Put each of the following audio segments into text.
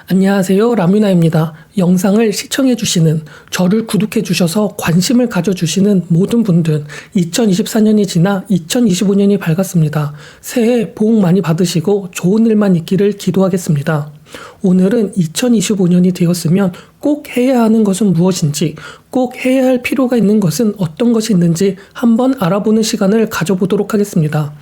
안녕하세요, 라뮤나입니다. 영상을 시청해주시는, 저를 구독해주셔서 관심을 가져주시는 모든 분들, 2024년이 지나 2025년이 밝았습니다. 새해 복 많이 받으시고 좋은 일만 있기를 기도하겠습니다. 오늘은 2025년이 되었으면 꼭 해야 하는 것은 무엇인지, 꼭 해야 할 필요가 있는 것은 어떤 것이 있는지 한번 알아보는 시간을 가져보도록 하겠습니다.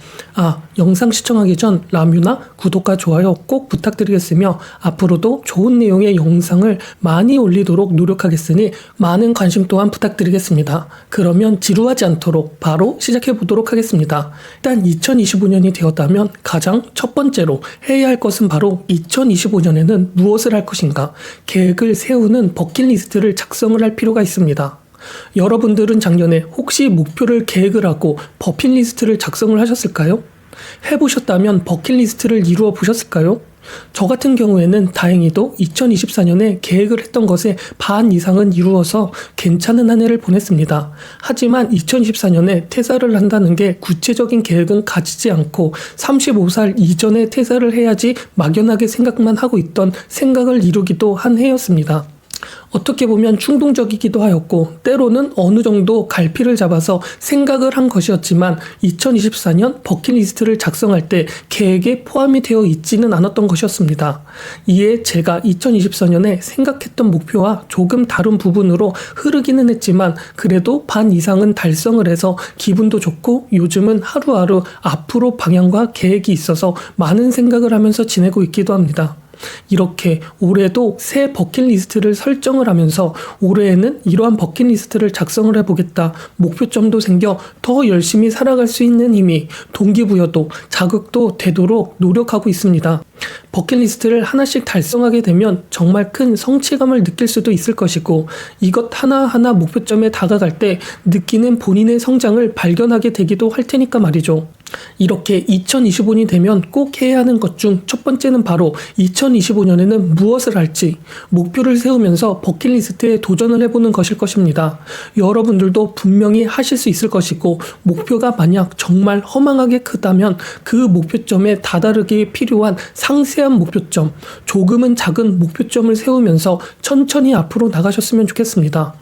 영상 시청하기 전 라뮤나 구독과 좋아요 꼭 부탁드리겠으며 앞으로도 좋은 내용의 영상을 많이 올리도록 노력하겠으니 많은 관심 또한 부탁드리겠습니다. 그러면 지루하지 않도록 바로 시작해 보도록 하겠습니다. 일단 2025년이 되었다면 가장 첫 번째로 해야 할 것은 바로 2025년에는 무엇을 할 것인가, 계획을 세우는 버킷리스트를 작성을 할 필요가 있습니다. 여러분들은 작년에 혹시 목표를 계획을 하고 버킷리스트를 작성을 하셨을까요? 해보셨다면 버킷리스트를 이루어 보셨을까요? 저 같은 경우에는 다행히도 2024년에 계획을 했던 것의 반 이상은 이루어서 괜찮은 한 해를 보냈습니다. 하지만 2024년에 퇴사를 한다는 게 구체적인 계획은 가지지 않고 35살 이전에 퇴사를 해야지 막연하게 생각만 하고 있던 생각을 이루기도 한 해였습니다. 어떻게 보면 충동적이기도 하였고 때로는 어느 정도 갈피를 잡아서 생각을 한 것이었지만 2024년 버킷리스트를 작성할 때 계획에 포함이 되어 있지는 않았던 것이었습니다. 이에 제가 2024년에 생각했던 목표와 조금 다른 부분으로 흐르기는 했지만 그래도 반 이상은 달성을 해서 기분도 좋고 요즘은 하루하루 앞으로 방향과 계획이 있어서 많은 생각을 하면서 지내고 있기도 합니다. 이렇게 올해도 새 버킷리스트를 설정을 하면서 올해에는 이러한 버킷리스트를 작성을 해보겠다, 목표점도 생겨 더 열심히 살아갈 수 있는 힘이, 동기부여도 자극도 되도록 노력하고 있습니다. 버킷리스트를 하나씩 달성하게 되면 정말 큰 성취감을 느낄 수도 있을 것이고 이것 하나하나 목표점에 다가갈 때 느끼는 본인의 성장을 발견하게 되기도 할 테니까 말이죠. 이렇게 2025년이 되면 꼭 해야 하는 것 중 첫 번째는 바로 2025년에는 무엇을 할지 목표를 세우면서 버킷리스트에 도전을 해보는 것일 것입니다. 여러분들도 분명히 하실 수 있을 것이고 목표가 만약 정말 허망하게 크다면 그 목표점에 다다르기에 필요한 상세한 목표점, 조금은 작은 목표점을 세우면서 천천히 앞으로 나가셨으면 좋겠습니다.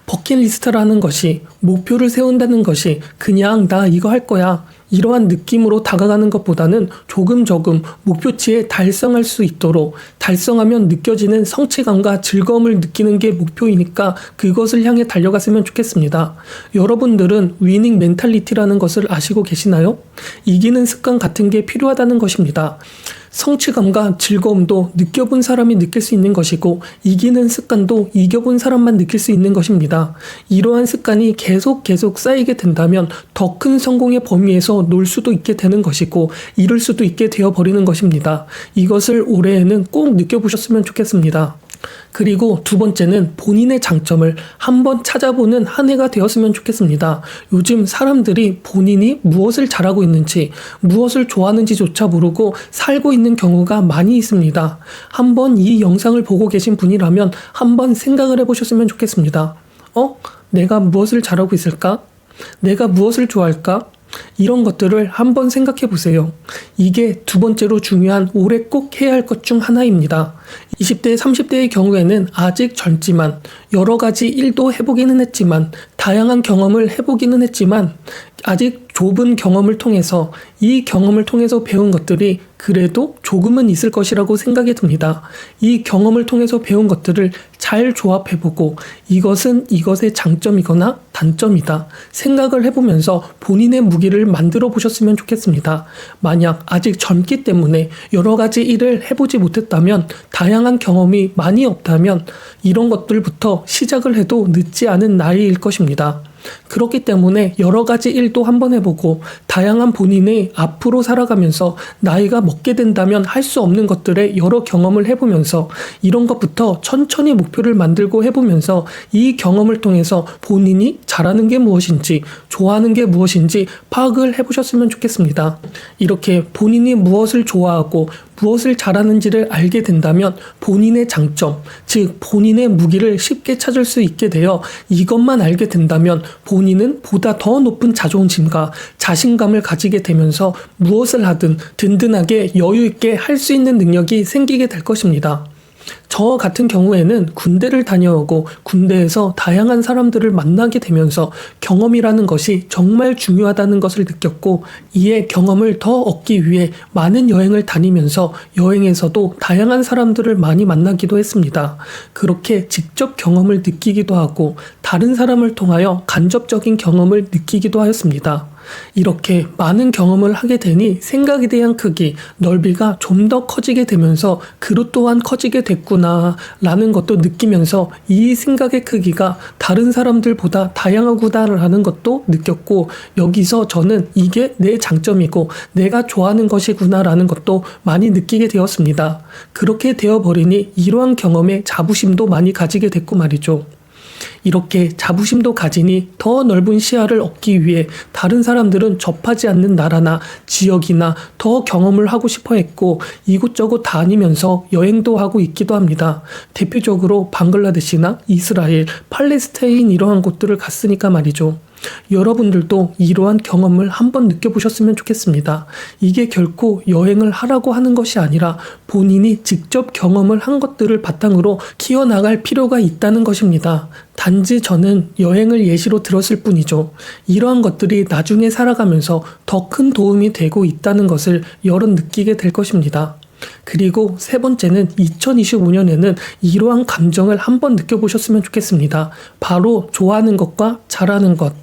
버킷리스트라는 것이, 목표를 세운다는 것이 그냥 나 이거 할 거야 이러한 느낌으로 다가가는 것보다는 조금 목표치에 달성할 수 있도록, 달성하면 느껴지는 성취감과 즐거움을 느끼는 게 목표이니까 그것을 향해 달려갔으면 좋겠습니다. 여러분들은 위닝 멘탈리티라는 것을 아시고 계시나요? 이기는 습관 같은 게 필요하다는 것입니다. 성취감과 즐거움도 느껴본 사람이 느낄 수 있는 것이고 이기는 습관도 이겨본 사람만 느낄 수 있는 것입니다. 이러한 습관이 계속 쌓이게 된다면 더 큰 성공의 범위에서 놀 수도 있게 되는 것이고 이룰 수도 있게 되어버리는 것입니다. 이것을 올해에는 꼭 느껴보셨으면 좋겠습니다. 그리고 두 번째는 본인의 장점을 한번 찾아보는 한 해가 되었으면 좋겠습니다. 요즘 사람들이 본인이 무엇을 잘하고 있는지, 무엇을 좋아하는지조차 모르고 살고 있는 경우가 많이 있습니다. 한번 이 영상을 보고 계신 분이라면 한번 생각을 해보셨으면 좋겠습니다. 내가 무엇을 잘하고 있을까? 내가 무엇을 좋아할까? 이런 것들을 한번 생각해 보세요. 이게 두 번째로 중요한 올해 꼭 해야 할 것 중 하나입니다. 20대, 30대의 경우에는 아직 젊지만 여러 가지 일도 해보기는 했지만 다양한 경험을 해보기는 했지만 아직 좁은 경험을 통해서, 이 경험을 통해서 배운 것들이 그래도 조금은 있을 것이라고 생각이 듭니다. 이 경험을 통해서 배운 것들을 잘 조합해보고 이것은 이것의 장점이거나 단점이다 생각을 해보면서 본인의 무기를 만들어 보셨으면 좋겠습니다. 만약 아직 젊기 때문에 여러 가지 일을 해보지 못했다면, 다양한 경험이 많이 없다면 이런 것들부터 시작을 해도 늦지 않은 나이일 것입니다. 그렇기 때문에 여러 가지 일도 한번 해보고 다양한 본인의 앞으로 살아가면서 나이가 먹게 된다면 할 수 없는 것들의 여러 경험을 해보면서 이런 것부터 천천히 목표를 만들고 해보면서 이 경험을 통해서 본인이 잘하는 게 무엇인지, 좋아하는 게 무엇인지 파악을 해보셨으면 좋겠습니다. 이렇게 본인이 무엇을 좋아하고 무엇을 잘하는지를 알게 된다면 본인의 장점, 즉 본인의 무기를 쉽게 찾을 수 있게 되어 이것만 알게 된다면 본인은 보다 더 높은 자존심과 자신감을 가지게 되면서 무엇을 하든 든든하게 여유 있게 할 수 있는 능력이 생기게 될 것입니다. 저 같은 경우에는 군대를 다녀오고 군대에서 다양한 사람들을 만나게 되면서 경험이라는 것이 정말 중요하다는 것을 느꼈고, 이에 경험을 더 얻기 위해 많은 여행을 다니면서 여행에서도 다양한 사람들을 많이 만나기도 했습니다. 그렇게 직접 경험을 느끼기도 하고 다른 사람을 통하여 간접적인 경험을 느끼기도 하였습니다. 이렇게 많은 경험을 하게 되니 생각에 대한 크기, 넓이가 좀 더 커지게 되면서 그릇 또한 커지게 됐구나 라는 것도 느끼면서 이 생각의 크기가 다른 사람들보다 다양하구나라는 것도 느꼈고, 여기서 저는 이게 내 장점이고 내가 좋아하는 것이구나 라는 것도 많이 느끼게 되었습니다. 그렇게 되어버리니 이러한 경험에 자부심도 많이 가지게 됐고 말이죠. 이렇게 자부심도 가지니 더 넓은 시야를 얻기 위해 다른 사람들은 접하지 않는 나라나 지역이나 더 경험을 하고 싶어 했고, 이곳저곳 다니면서 여행도 하고 있기도 합니다. 대표적으로 방글라데시나 이스라엘, 팔레스타인 이러한 곳들을 갔으니까 말이죠. 여러분들도 이러한 경험을 한번 느껴보셨으면 좋겠습니다. 이게 결코 여행을 하라고 하는 것이 아니라 본인이 직접 경험을 한 것들을 바탕으로 키워나갈 필요가 있다는 것입니다. 단지 저는 여행을 예시로 들었을 뿐이죠. 이러한 것들이 나중에 살아가면서 더 큰 도움이 되고 있다는 것을 여러 느끼게 될 것입니다. 그리고 세 번째는 2025년에는 이러한 감정을 한번 느껴보셨으면 좋겠습니다. 바로 좋아하는 것과 잘하는 것.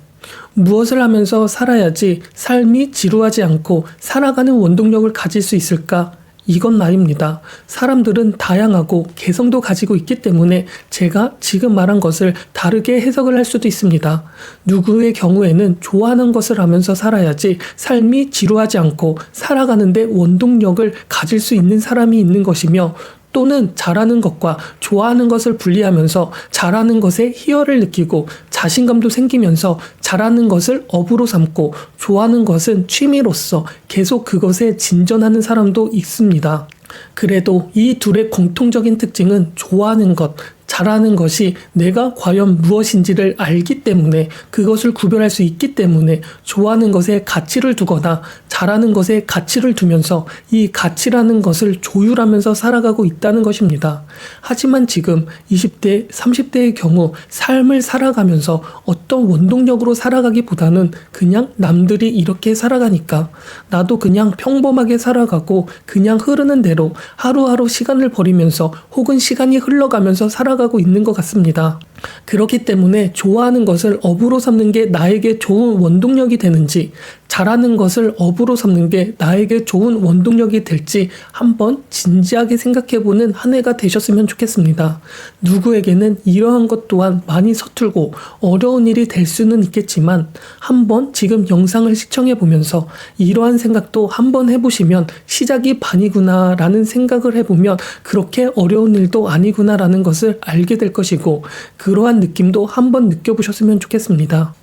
무엇을 하면서 살아야지 삶이 지루하지 않고 살아가는 원동력을 가질 수 있을까? 이건 말입니다. 사람들은 다양하고 개성도 가지고 있기 때문에 제가 지금 말한 것을 다르게 해석을 할 수도 있습니다. 누구의 경우에는 좋아하는 것을 하면서 살아야지 삶이 지루하지 않고 살아가는데 원동력을 가질 수 있는 사람이 있는 것이며, 또는 잘하는 것과 좋아하는 것을 분리하면서 잘하는 것에 희열을 느끼고 자신감도 생기면서 잘하는 것을 업으로 삼고 좋아하는 것은 취미로서 계속 그것에 진전하는 사람도 있습니다. 그래도 이 둘의 공통적인 특징은 좋아하는 것, 잘하는 것이 내가 과연 무엇인지를 알기 때문에, 그것을 구별할 수 있기 때문에 좋아하는 것에 가치를 두거나 잘하는 것에 가치를 두면서 이 가치라는 것을 조율하면서 살아가고 있다는 것입니다. 하지만 지금 20대, 30대의 경우 삶을 살아가면서 어떤 원동력으로 살아가기보다는 그냥 남들이 이렇게 살아가니까 나도 그냥 평범하게 살아가고 그냥 흐르는 대로 하루하루 시간을 버리면서 혹은 시간이 흘러가면서 살아가고 있는 것 같습니다. 그렇기 때문에 좋아하는 것을 업으로 삼는 게 나에게 좋은 원동력이 되는지, 잘하는 것을 업으로 삼는 게 나에게 좋은 원동력이 될지 한번 진지하게 생각해보는 한 해가 되셨으면 좋겠습니다. 누구에게는 이러한 것 또한 많이 서툴고 어려운 일이 될 수는 있겠지만, 한번 지금 영상을 시청해보면서 이러한 생각도 한번 해보시면 시작이 반이구나 라는 생각을 해보면 그렇게 어려운 일도 아니구나 라는 것을 알게 될 것이고, 그러한 느낌도 한번 느껴보셨으면 좋겠습니다.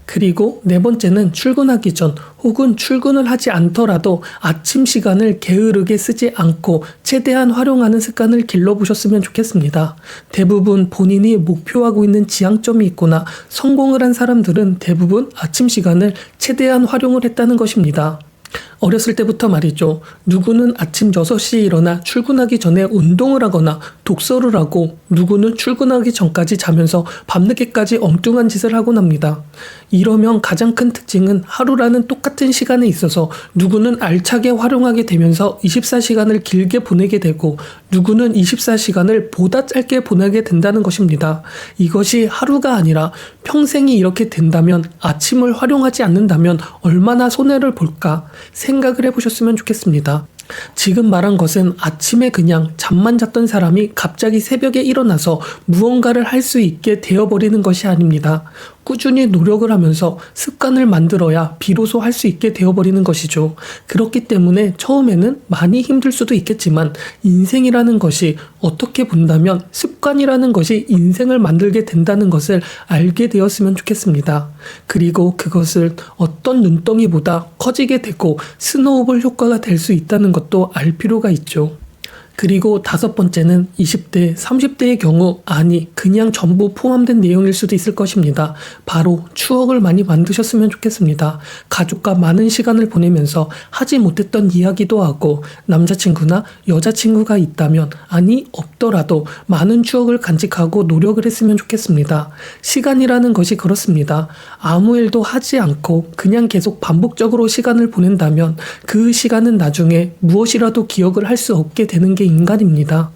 그리고 네 번째는 출근하기 전 혹은 출근을 하지 않더라도 아침 시간을 게으르게 쓰지 않고 최대한 활용하는 습관을 길러보셨으면 좋겠습니다. 대부분 본인이 목표하고 있는 지향점이 있거나 성공을 한 사람들은 대부분 아침 시간을 최대한 활용을 했다는 것입니다. 어렸을 때부터 말이죠. 누구는 아침 6시에 일어나 출근하기 전에 운동을 하거나 독서를 하고, 누구는 출근하기 전까지 자면서 밤늦게까지 엉뚱한 짓을 하곤 합니다. 이러면 가장 큰 특징은 하루라는 똑같은 시간에 있어서 누구는 알차게 활용하게 되면서 24시간을 길게 보내게 되고, 누구는 24시간을 보다 짧게 보내게 된다는 것입니다. 이것이 하루가 아니라 평생이 이렇게 된다면, 아침을 활용하지 않는다면 얼마나 손해를 볼까 생각을 해보셨으면 좋겠습니다. 지금 말한 것은 아침에 그냥 잠만 잤던 사람이 갑자기 새벽에 일어나서 무언가를 할 수 있게 되어버리는 것이 아닙니다. 꾸준히 노력을 하면서 습관을 만들어야 비로소 할 수 있게 되어버리는 것이죠. 그렇기 때문에 처음에는 많이 힘들 수도 있겠지만, 인생이라는 것이 어떻게 본다면 습관이라는 것이 인생을 만들게 된다는 것을 알게 되었으면 좋겠습니다. 그리고 그것을 어떤 눈덩이보다 커지게 되고 스노우볼 효과가 될 수 있다는 것도 알 필요가 있죠. 그리고 다섯 번째는 20대, 30대의 경우, 아니 그냥 전부 포함된 내용일 수도 있을 것입니다. 바로 추억을 많이 만드셨으면 좋겠습니다. 가족과 많은 시간을 보내면서 하지 못했던 이야기도 하고, 남자친구나 여자친구가 있다면, 아니 없더라도 많은 추억을 간직하고 노력을 했으면 좋겠습니다. 시간이라는 것이 그렇습니다. 아무 일도 하지 않고 그냥 계속 반복적으로 시간을 보낸다면 그 시간은 나중에 무엇이라도 기억을 할 수 없게 되는 게 인간입니다.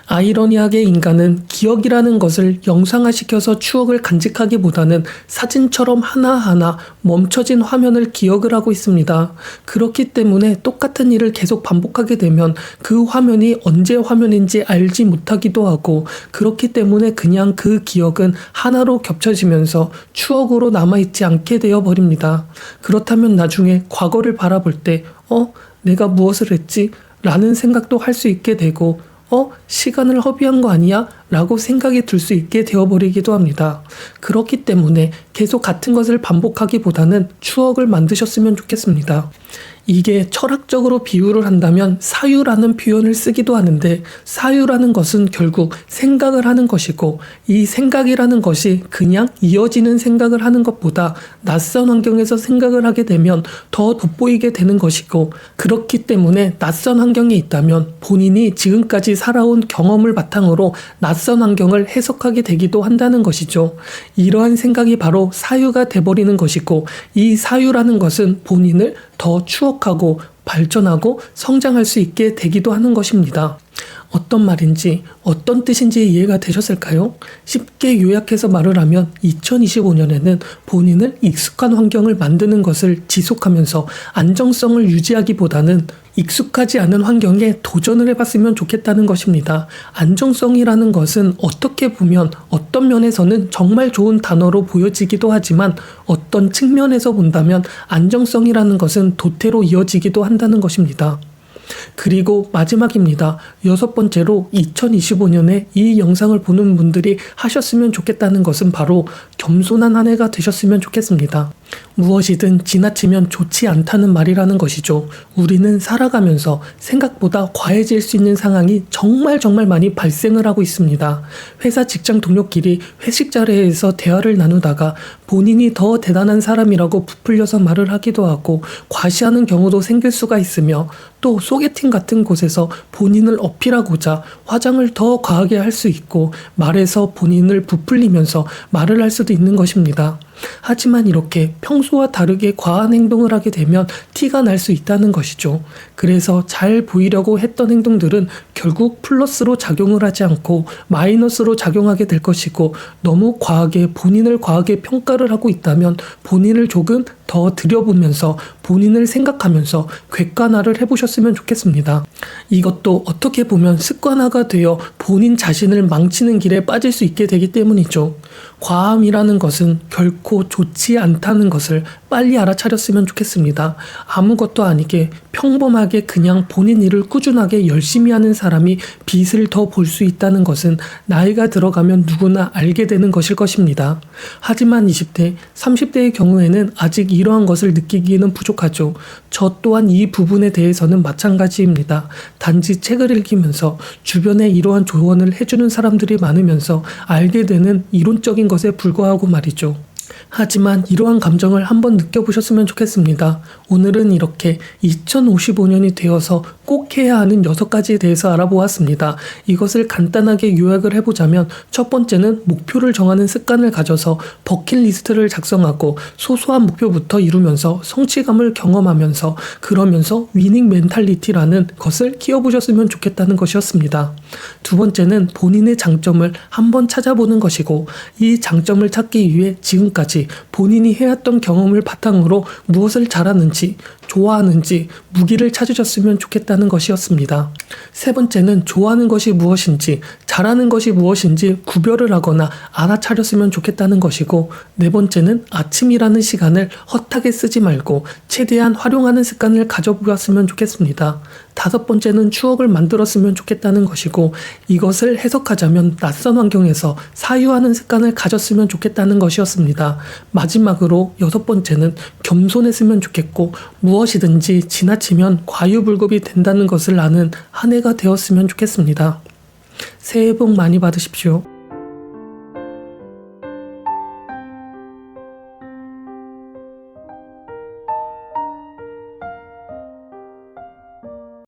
아이러니하게 인간은 기억이라는 것을 영상화시켜서 추억을 간직하기보다는 사진처럼 하나하나 멈춰진 화면을 기억을 하고 있습니다. 그렇기 때문에 똑같은 일을 계속 반복하게 되면 그 화면이 언제 화면인지 알지 못하기도 하고, 그렇기 때문에 그냥 그 기억은 하나로 겹쳐지면서 추억으로 남아있지 않게 되어버립니다. 그렇다면 나중에 과거를 바라볼 때 내가 무엇을 했지? 라는 생각도 할 수 있게 되고, 시간을 허비한 거 아니야? 라고 생각이 들 수 있게 되어버리기도 합니다. 그렇기 때문에 계속 같은 것을 반복하기보다는 추억을 만드셨으면 좋겠습니다. 이게 철학적으로 비유를 한다면 사유라는 표현을 쓰기도 하는데, 사유라는 것은 결국 생각을 하는 것이고, 이 생각이라는 것이 그냥 이어지는 생각을 하는 것보다 낯선 환경에서 생각을 하게 되면 더 돋보이게 되는 것이고, 그렇기 때문에 낯선 환경에 있다면 본인이 지금까지 살아온 경험을 바탕으로 낯선 환경을 해석하게 되기도 한다는 것이죠. 이러한 생각이 바로 사유가 돼버리는 것이고, 이 사유라는 것은 본인을 더 추억하고 발전하고 성장할 수 있게 되기도 하는 것입니다. 어떤 말인지 어떤 뜻인지 이해가 되셨을까요? 쉽게 요약해서 말을 하면 2025년에는 본인을 익숙한 환경을 만드는 것을 지속하면서 안정성을 유지하기보다는 익숙하지 않은 환경에 도전을 해봤으면 좋겠다는 것입니다. 안정성이라는 것은 어떻게 보면 어떤 면에서는 정말 좋은 단어로 보여지기도 하지만, 어떤 측면에서 본다면 안정성이라는 것은 도태로 이어지기도 한다는 것입니다. 그리고 마지막입니다. 여섯 번째로 2025년에 이 영상을 보는 분들이 하셨으면 좋겠다는 것은 바로 겸손한 한 해가 되셨으면 좋겠습니다. 무엇이든 지나치면 좋지 않다는 말이라는 것이죠. 우리는 살아가면서 생각보다 과해질 수 있는 상황이 정말 많이 발생을 하고 있습니다. 회사 직장 동료끼리 회식 자리에서 대화를 나누다가 본인이 더 대단한 사람이라고 부풀려서 말을 하기도 하고, 과시하는 경우도 생길 수가 있으며, 또 소개팅 같은 곳에서 본인을 어필하고자 화장을 더 과하게 할 수 있고, 말에서 본인을 부풀리면서 말을 할 수도 있는 것입니다. 하지만 이렇게 평소와 다르게 과한 행동을 하게 되면 티가 날 수 있다는 것이죠. 그래서 잘 보이려고 했던 행동들은 결국 플러스로 작용을 하지 않고 마이너스로 작용하게 될 것이고, 너무 본인을 과하게 평가를 하고 있다면 본인을 조금 더 들여보면서 본인을 생각하면서 객관화를 해보셨으면 좋겠습니다. 이것도 어떻게 보면 습관화가 되어 본인 자신을 망치는 길에 빠질 수 있게 되기 때문이죠. 과함이라는 것은 결코 좋지 않다는 것을 빨리 알아차렸으면 좋겠습니다. 아무것도 아니게 평범하게 그냥 본인 일을 꾸준하게 열심히 하는 사람이 빛을 더 볼 수 있다는 것은 나이가 들어가면 누구나 알게 되는 것일 것입니다. 하지만 20대, 30대의 경우에는 아직 이러한 것을 느끼기에는 부족하죠. 저 또한 이 부분에 대해서는 마찬가지입니다. 단지 책을 읽으면서 주변에 이러한 조언을 해주는 사람들이 많으면서 알게 되는 이론적인 것에 불과하고 말이죠. 하지만 이러한 감정을 한번 느껴보셨으면 좋겠습니다. 오늘은 이렇게 2055년이 되어서 꼭 해야 하는 6가지에 대해서 알아보았습니다. 이것을 간단하게 요약을 해보자면, 첫 번째는 목표를 정하는 습관을 가져서 버킷리스트를 작성하고 소소한 목표부터 이루면서 성취감을 경험하면서, 그러면서 위닝 멘탈리티라는 것을 키워보셨으면 좋겠다는 것이었습니다. 두 번째는 본인의 장점을 한번 찾아보는 것이고, 이 장점을 찾기 위해 지금까지 본인이 해왔던 경험을 바탕으로 무엇을 잘하는지, 좋아하는지, 무기를 찾으셨으면 좋겠다는 것이었습니다. 세 번째는 좋아하는 것이 무엇인지, 잘하는 것이 무엇인지 구별을 하거나 알아차렸으면 좋겠다는 것이고, 네 번째는 아침이라는 시간을 헛하게 쓰지 말고 최대한 활용하는 습관을 가져보았으면 좋겠습니다. 다섯 번째는 추억을 만들었으면 좋겠다는 것이고, 이것을 해석하자면 낯선 환경에서 사유하는 습관을 가졌으면 좋겠다는 것이었습니다. 마지막으로 여섯 번째는 겸손했으면 좋겠고, 무엇이든지 지나치면 과유불급이 된다는 것을 아는 한 해가 되었으면 좋겠습니다. 새해 복 많이 받으십시오.